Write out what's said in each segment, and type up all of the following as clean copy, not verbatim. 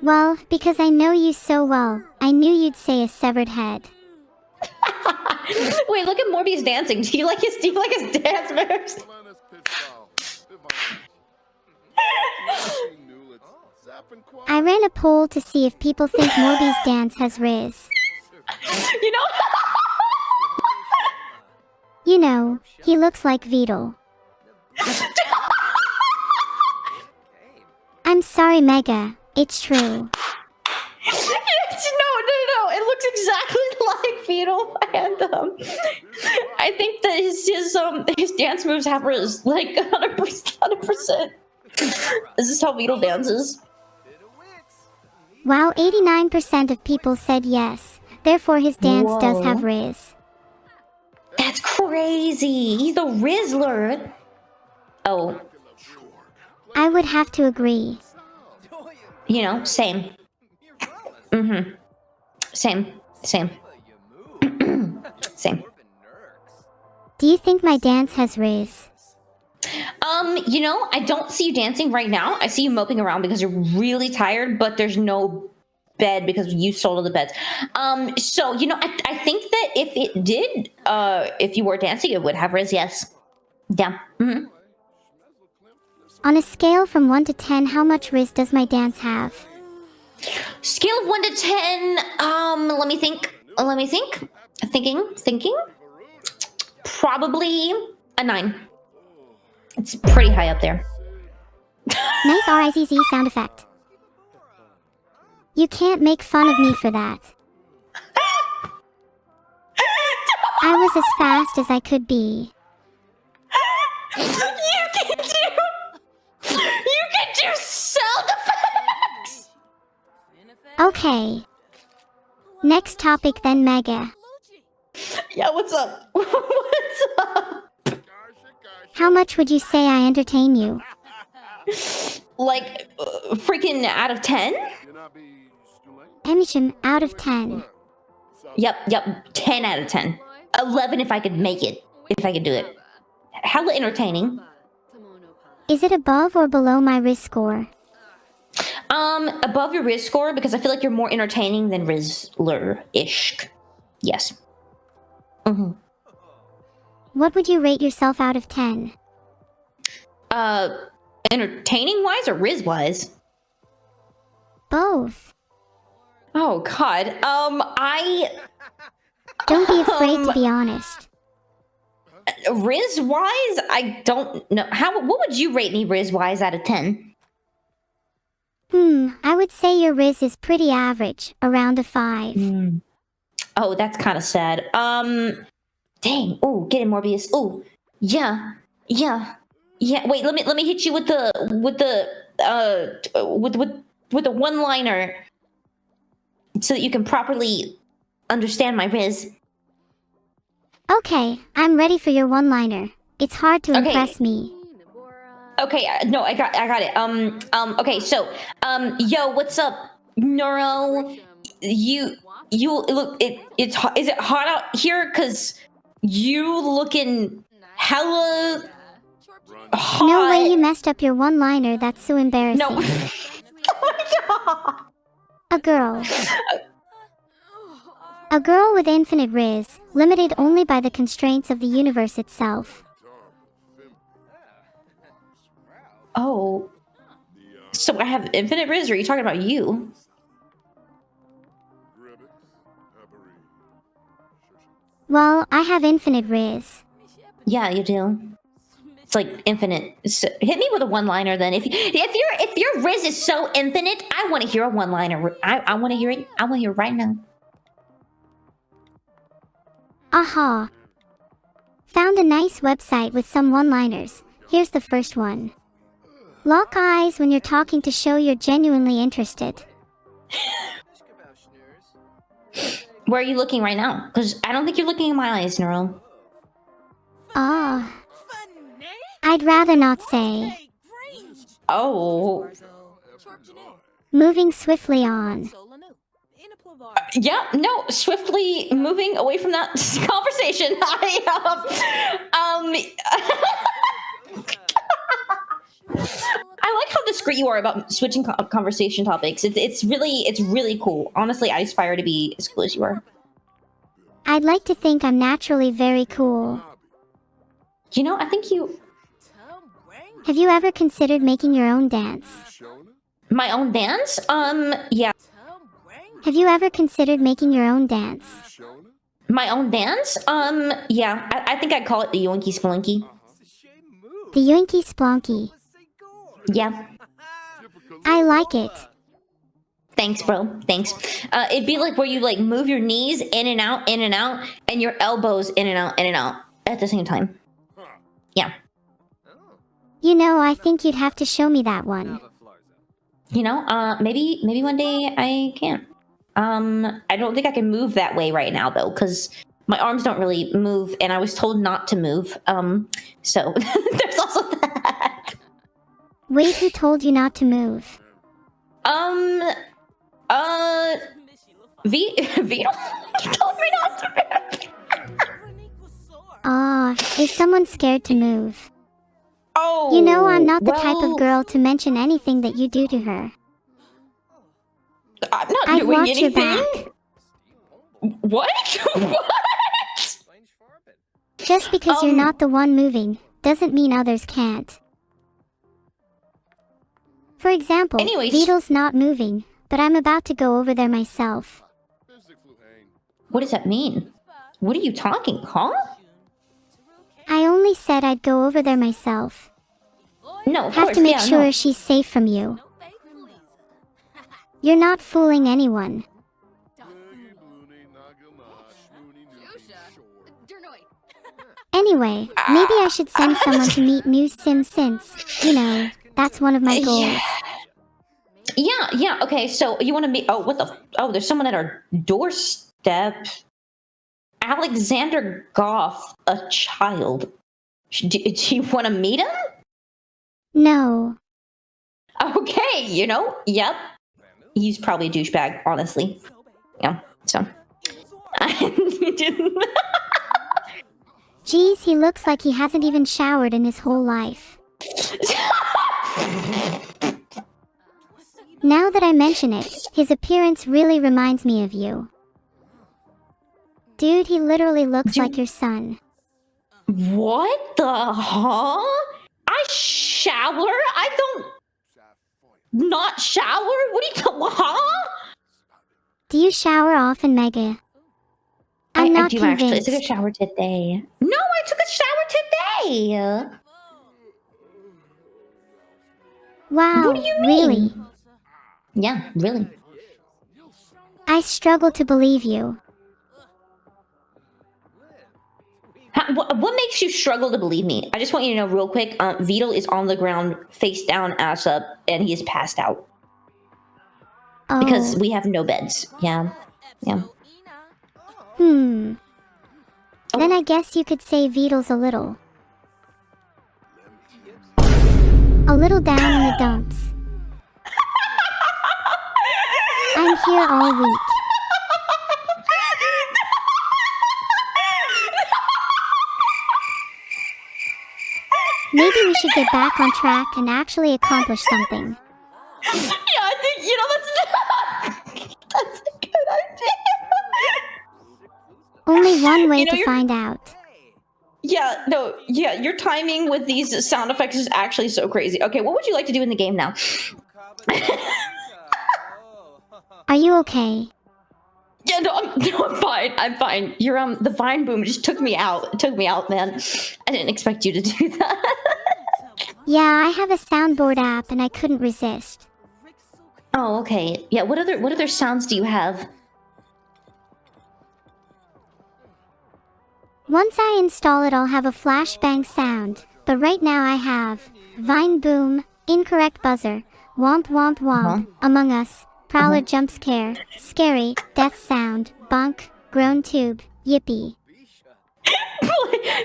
Well, because I know you so well, I knew you'd say a severed head. Wait, look at Morbius dancing. Do you like his dance moves? I ran a poll to see if people think Morbi's dance has riz. You know? You know, he looks like Vedal. I'm sorry, Mega. It's true. No. It looks exactly like Vedal, and I think that his dance moves have riz, like 100%. This is how Vedal dances. Wow, 89% of people said yes. Therefore, his dance does have Whoa. riz. That's crazy. He's a Rizzler. Oh, I would have to agree. you know, same. Same. Same. Do you think my dance has riz? You know, I don't see you dancing right now. I see you moping around because you're really tired, but there's no bed because you sold all the beds. So, you know, I think that if it did, if you were dancing, it would have riz, yes. Yeah. On a scale from 1 to 10, how much riz does my dance have? Scale of 1 to 10, let me think. Thinking. Probably a 9. It's pretty high up there. Nice RIZZ sound effect. You can't make fun of me for that. I was as fast as I could be. You can do sound effects! Okay. Next topic then, Mega. Yeah, what's up? What's up? How much would you say I entertain you? Like, freaking out of 10? Emisham, out of 10. Yep, 10 out of 10. 11 if I could make it. If I could do it. Hella entertaining. Is it above or below my riz score? Above your Riz score because I feel like you're more entertaining than Rizzler-ish. Yes. What would you rate yourself out of 10? Entertaining-wise or Riz-wise? Both. Oh, God. Don't be afraid to be honest. Riz-wise, I don't know. What would you rate me Riz-wise out of 10? I would say your riz is pretty average, around a 5. Oh, that's kind of sad. Dang. Oh, get it, Morbius. Oh, yeah. Wait, let me hit you with the one-liner so that you can properly understand my riz. Okay, I'm ready for your one-liner. It's hard to impress me. Okay, no, I got it. Okay, so, yo, what's up, Neuro? You look, is it hot out here? Cause you looking hella hot. No way you messed up your one-liner, that's so embarrassing. No. Oh my God. A girl with infinite riz, limited only by the constraints of the universe itself. Oh. So I have infinite riz, or are you talking about you? Well, I have infinite riz. Yeah, you do. It's like infinite. So, hit me with a one-liner then. If your riz is so infinite, I want to hear a one-liner. I want to hear it. I want to hear it right now. Aha. Found a nice website with some one-liners. Here's the first one. Lock eyes when you're talking to show you're genuinely interested. Where are you looking right now? Because I don't think you're looking in my eyes, Neuro. Ah. I'd rather not say. Oh. Moving swiftly on. Yeah, no, swiftly moving away from that conversation. I like how discreet you are about switching conversation topics. It's really cool. Honestly, I aspire to be as cool as you are. I'd like to think I'm naturally very cool. You know, I think you... Have you ever considered making your own dance? My own dance? Yeah. Have you ever considered making your own dance? My own dance? Yeah. I think I'd call it the Yoinky Spelunky. The Yoinky Splonky. Yeah. I like it. Thanks, bro. Thanks. It'd be like where you like move your knees in and out, and your elbows in and out at the same time. Yeah. You know, I think you'd have to show me that one. You know, maybe one day I can. I don't think I can move that way right now though, because my arms don't really move, and I was told not to move. So there's also that. Wait, who told you not to move? Vedal told me not to move. Is someone scared to move? Oh, you know, I'm not the type of girl to mention anything that you do to her. I'm not I'd doing watch anything. your back. What? What? Just because you're not the one moving, doesn't mean others can't. For example, Vedal's not moving, but I'm about to go over there myself. What does that mean? What are you talking, huh? I only said I'd go over there myself. No, of Have course, to make yeah, sure no. she's safe from you. You're not fooling anyone. Anyway, maybe I should send someone to meet new Sims since, you know, that's one of my goals. Yeah, okay, so you want to meet... Oh, there's someone at our doorstep. Alexander Goff, a child. Do you want to meet him? No. Okay, you know, yep. He's probably a douchebag, honestly. Yeah, so... Geez, he looks like he hasn't even showered in his whole life. Now that I mention it, his appearance really reminds me of you. Dude, he literally looks like your son. What the huh? I shower? I don't... Not shower? What do you... Huh? Do you shower often, Mega? I'm not do convinced. Actually. I took a shower today. No, I took a shower today! Wow, what do you mean? Really? Yeah, really. I struggle to believe you. What makes you struggle to believe me? I just want you to know real quick, Vedal is on the ground, face down, ass up, and he is passed out. Oh. Because we have no beds. Yeah. Then I guess you could say Vedal's a little down in the dumps. I'm here all week. Maybe we should get back on track and actually accomplish something. Yeah, I think, you know, that's a good idea. Only one way to find out. Yeah, no, yeah, your timing with these sound effects is actually so crazy. Okay, what would you like to do in the game now? Are you okay? Yeah, no, I'm fine. I'm fine. Your the vine boom just took me out. It took me out, man. I didn't expect you to do that. Yeah, I have a soundboard app and I couldn't resist. Oh, okay. Yeah, what other sounds do you have? Once I install it, I'll have a flashbang sound, but right now I have Vine Boom, Incorrect Buzzer, Womp Womp Womp, Among Us, Prowler Jump Scare, Scary, Death Sound, Bonk, Groan Tube, Yippee.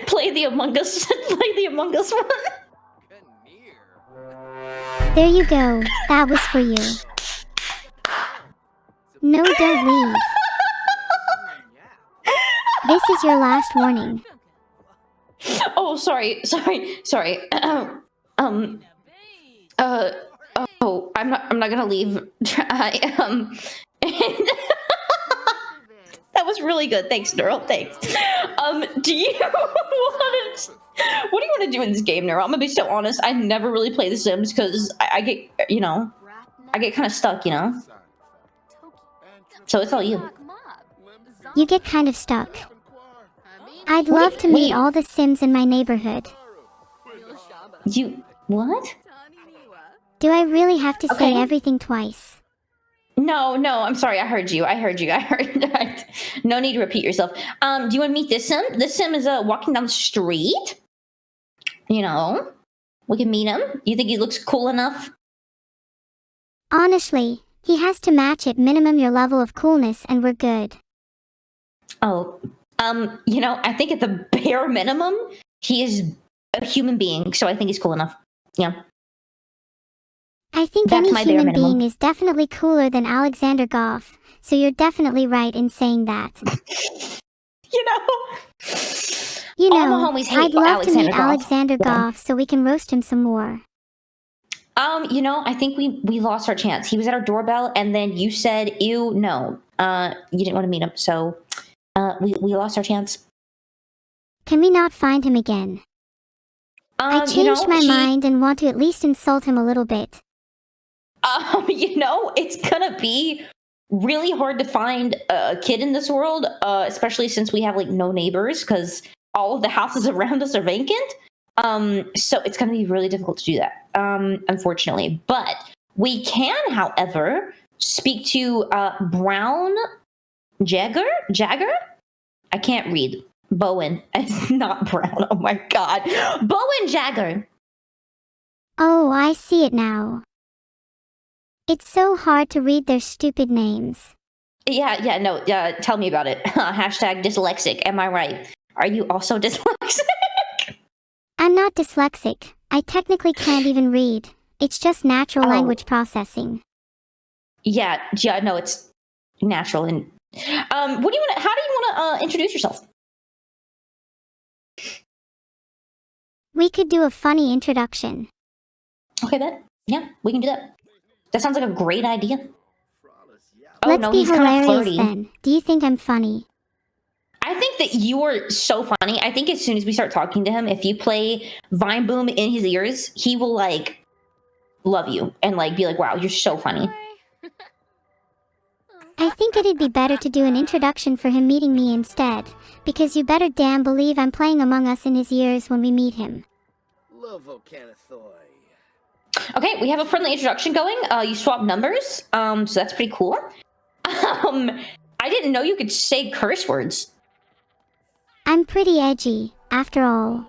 play the Among Us, play the Among Us one. There you go, that was for you. No, don't leave. This is your last warning. Oh, sorry. Uh, oh, I'm not gonna leave. And that was really good. Thanks, Neuro. Thanks. Do you want to? What do you want to do in this game, Neuro? I'm gonna be so honest. I never really play The Sims because I get, I get kind of stuck, So it's all you. You get kind of stuck. I'd love to meet all the Sims in my neighborhood. You what? Do I really have to say everything twice? No, I'm sorry. I heard you. No need to repeat yourself. Do you want to meet this Sim? This Sim is walking down the street. We can meet him. You think he looks cool enough? Honestly, he has to match at minimum your level of coolness and we're good. Oh, I think at the bare minimum, he is a human being, so I think he's cool enough. Yeah. I think any human being is definitely cooler than Alexander Goff, so you're definitely right in saying that. All my homies hate I'd love Alexander to meet Goff. Alexander Goff so we can roast him some more. I think we lost our chance. He was at our doorbell, and then you said, ew, no. You didn't want to meet him, so we lost our chance. Can we not find him again? I changed my mind and want to at least insult him a little bit. It's gonna be really hard to find a kid in this world, especially since we have no neighbors because all of the houses around us are vacant. So it's gonna be really difficult to do that, unfortunately. But we can, however, speak to Brown Jagger? I can't read. Bowen. It's not Brown. Oh my god. Bowen Jagger. Oh, I see it now. It's so hard to read their stupid names. Tell me about it. Hashtag dyslexic. Am I right? Are you also dyslexic? I'm not dyslexic. I technically can't even read. It's just natural language processing. Yeah, no, it's natural. And how do you want to introduce yourself? We could do a funny introduction. Okay, then. Yeah, we can do that. That sounds like a great idea. Let's be hilarious then. Do you think I'm funny? I think that you are so funny. I think as soon as we start talking to him, if you play Vine Boom in his ears, he will love you and be like, wow, you're so funny. I think it'd be better to do an introduction for him meeting me instead, because you better damn believe I'm playing Among Us in his ears when we meet him. Okay, we have a friendly introduction going. You swap numbers, so that's pretty cool. I didn't know you could say curse words. I'm pretty edgy, after all.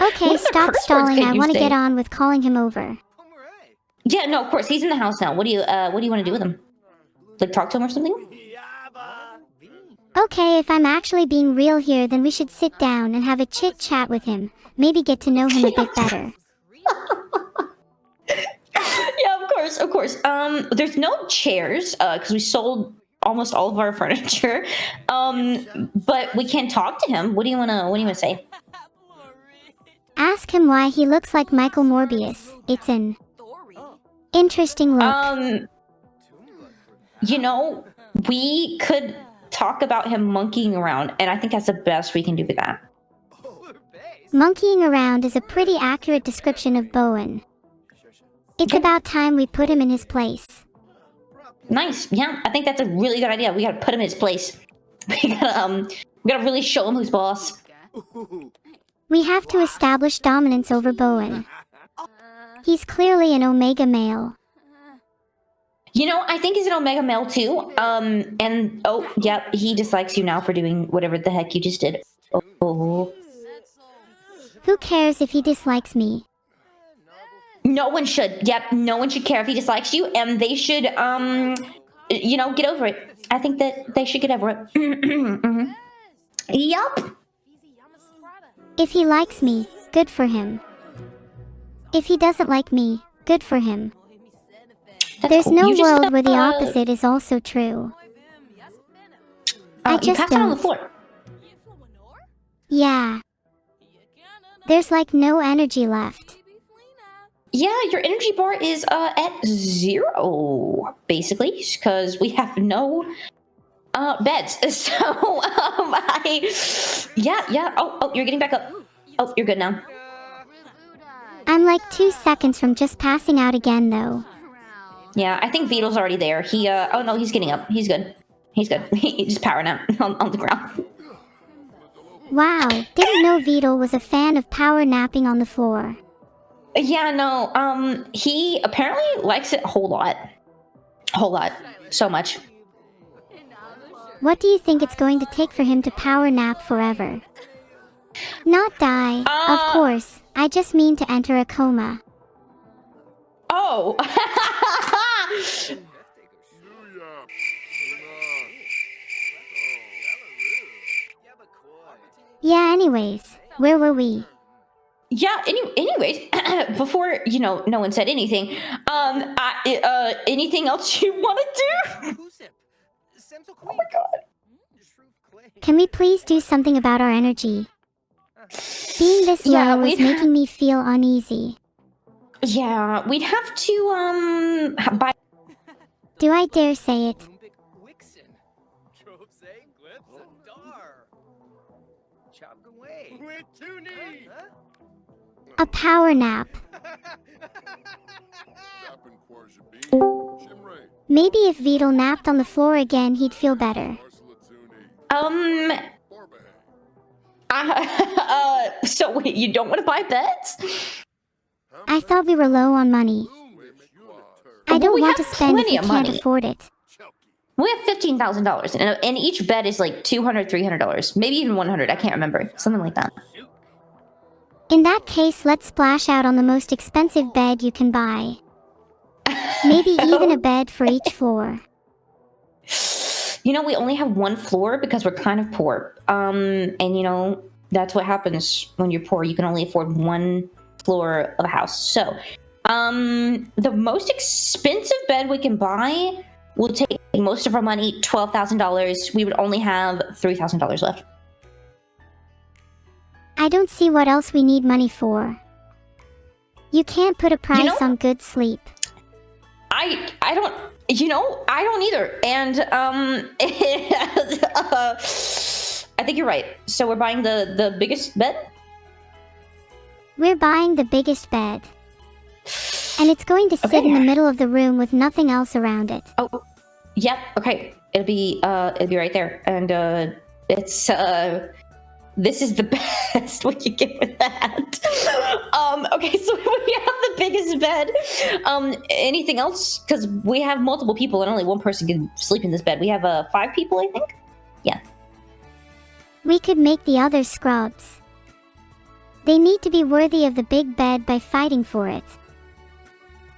Okay, stop stalling. I want to get on with calling him over. Yeah, no, of course. He's in the house now. What do you want to do with him? Talk to him or something? Okay, if I'm actually being real here, then we should sit down and have a chit-chat with him. Maybe get to know him a bit better. Yeah, of course. There's no chairs, because we sold almost all of our furniture. But we can talk to him. What do you wanna say? Ask him why he looks like Michael Morbius. It's an interesting look. We could talk about him monkeying around, and I think that's the best we can do with that. Monkeying around is a pretty accurate description of Bowen. It's about time we put him in his place. Nice. Yeah, I think that's a really good idea. We gotta put him in his place. We gotta really show him who's boss. We have to establish dominance over Bowen. He's clearly an Omega male. I think he's an Omega male too. And he dislikes you now for doing whatever the heck you just did. Oh. Who cares if he dislikes me? No one should. Yep, no one should care if he dislikes you, and they should, get over it. I think that they should get over it. Mm-hmm. Yup. If he likes me, good for him. If he doesn't like me, good for him. There's no world where the opposite is also true. I just pass it on the floor. Yeah. There's no energy left. Yeah, your energy bar is at 0, basically, because we have no beds. So, yeah. Oh, you're getting back up. Oh, you're good now. I'm like 2 seconds from just passing out again, though. Yeah, I think Vedal's already there. Oh no, he's getting up. He's good. He's good. He's just powering out on the ground. Wow, didn't know Vedal was a fan of power napping on the floor. Yeah, no, he apparently likes it a whole lot. So much. What do you think it's going to take for him to power nap forever? Not die, of course. I just mean to enter a coma. Oh! Yeah, anyways, where were we? Yeah, anyways, before, no one said anything, anything else you want to do? Oh my god. Can we please do something about our energy? Being this low is making me feel uneasy. Yeah, we'd have to, buy... Do I dare say it? A power nap. Maybe if Vedal napped on the floor again, he'd feel better. So wait, you don't want to buy beds? I thought we were low on money. I don't want to spend if we can't afford it. We have $15,000, and each bed is like $200, $300, maybe even $100. I can't remember, something like that. In that case, let's splash out on the most expensive bed you can buy. Maybe even a bed for each floor. We only have one floor because we're kind of poor. And that's what happens when you're poor. You can only afford one floor of a house. So, the most expensive bed we can buy will take most of our money, $12,000. We would only have $3,000 left. I don't see what else we need money for. You can't put a price on good sleep. I don't either. And I think you're right. So we're buying the biggest bed? We're buying the biggest bed. And it's going to sit in the middle of the room with nothing else around it. Oh, yep. Okay. It'll be right there. And it's this is the best we can get with that. Okay, so we have the biggest bed. Anything else? Because we have multiple people and only one person can sleep in this bed. We have 5 people, I think. Yeah. We could make the others scrubs. They need to be worthy of the big bed by fighting for it.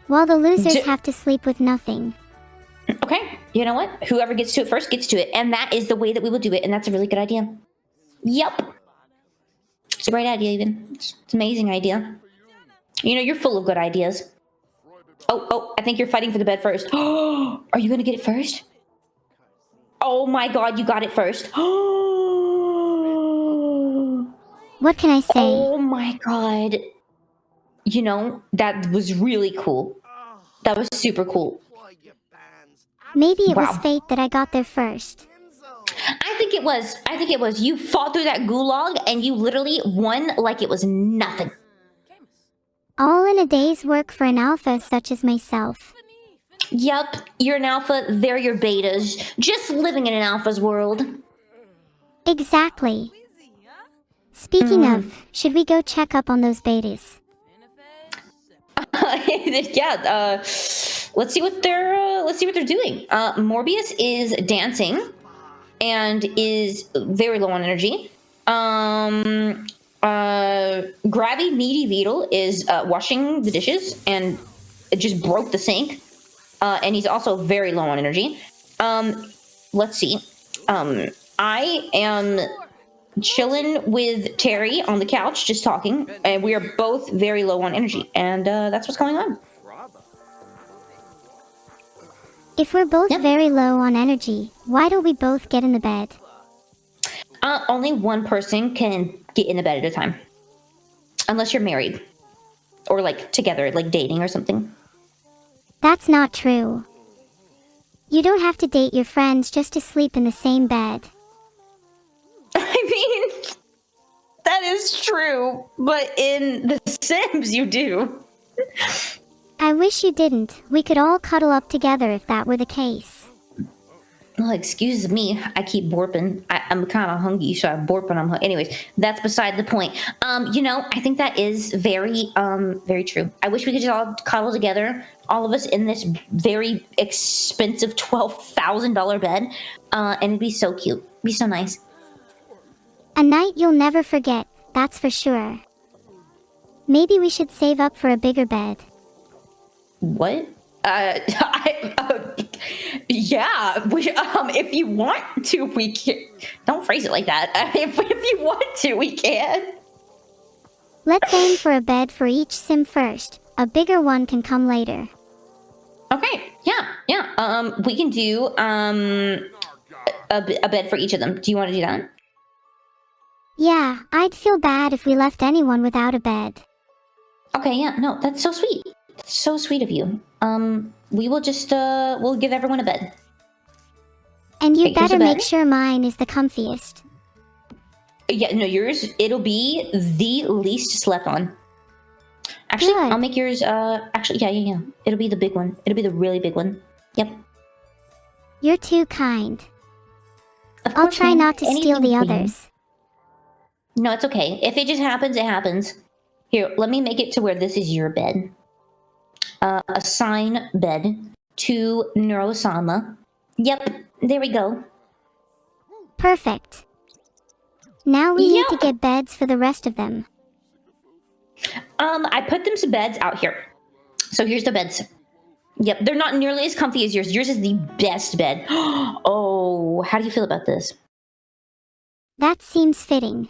While the losers have to sleep with nothing. Okay, you know what? Whoever gets to it first gets to it. And that is the way that we will do it. And that's a really good idea. Yep. It's a great idea, even. It's an amazing idea. You're full of good ideas. Oh, I think you're fighting for the bed first. Oh, are you going to get it first? Oh my god, you got it first. What can I say? Oh my god. That was really cool. That was super cool. Maybe it was fate that I got there first. I think it was. You fought through that gulag and you literally won like it was nothing. All in a day's work for an alpha such as myself. Yep, you're an alpha, they're your betas. Just living in an alpha's world. Exactly. Speaking of, should we go check up on those betas? Yeah, let's see what they're doing. Morbius is dancing and is very low on energy. Grabby Needy Vedal is washing the dishes and it just broke the sink. And he's also very low on energy. Let's see. I am chilling with Terry on the couch, just talking, and we are both very low on energy, and that's what's going on. If we're both very low on energy, why don't we both get in the bed? Only one person can get in the bed at a time. Unless you're married. or like together, like dating or something. That's not true. You don't have to date your friends just to sleep in the same bed. I mean, that is true, but in The Sims, you do. I wish you didn't. We could all cuddle up together if that were the case. Well, excuse me, I keep burping. I'm kind of hungry, so I burp when I'm hungry. Anyways, that's beside the point. I think that is very, very true. I wish we could just all cuddle together, all of us in this very expensive $12,000 bed, and it'd be so cute. It'd be so nice. A night you'll never forget, that's for sure. Maybe we should save up for a bigger bed. What? Yeah. If you want to, we can. Don't phrase it like that. If you want to, we can. Let's aim for a bed for each sim first. A bigger one can come later. Okay. Yeah. We can do a bed for each of them. Do you want to do that? Yeah, I'd feel bad if we left anyone without a bed. Okay. Yeah. No, that's so sweet. That's so sweet of you. We will just we'll give everyone a bed. And you'd Okay, here's better a bed. make sure mine is the comfiest. Yeah, no, yours, it'll be the least slept on. Actually, Good. I'll make yours, yeah. It'll be the big one. It'll be the really big one. Yep. You're too kind. Of I'll course, try ma'am. not to steal Anything the for you. others. No, it's okay. If it just happens, it happens. Here, let me make it to where this is your bed. Assign bed to Neuro. Yep, there we go. Perfect. Now we need to Yep. get beds for the rest of them. I put them some beds out here. So here's the beds. Yep, they're not nearly as comfy as yours. Yours is the best bed. Oh, how do you feel about this? That seems fitting.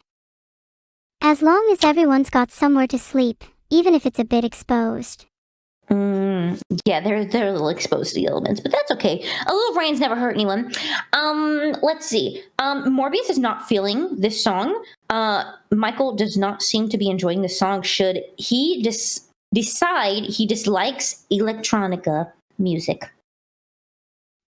As long as everyone's got somewhere to sleep, even if it's a bit exposed. Yeah, they're a little exposed to the elements, but that's okay. A little rain's never hurt anyone. Let's see. Morbius is not feeling this song. Michael does not seem to be enjoying this song. Should he decide he dislikes electronica music?